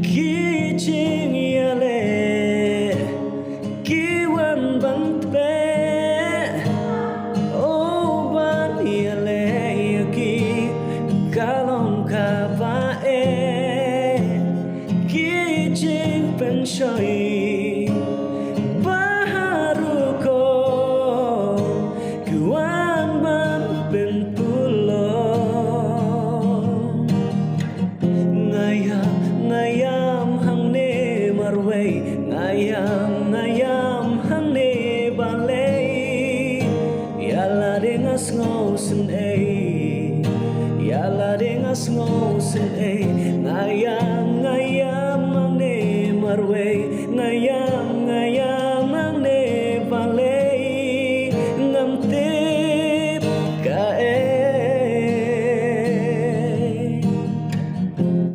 ki ching yale ki wan ban pe o ban yale ki kalong ka ba e ki ching pen shoi baharu ko kuan ban pen ngayam hang ne marway ngayam hang ne balay yala dengas ngosen ay yala dengas ngosen ay ngayam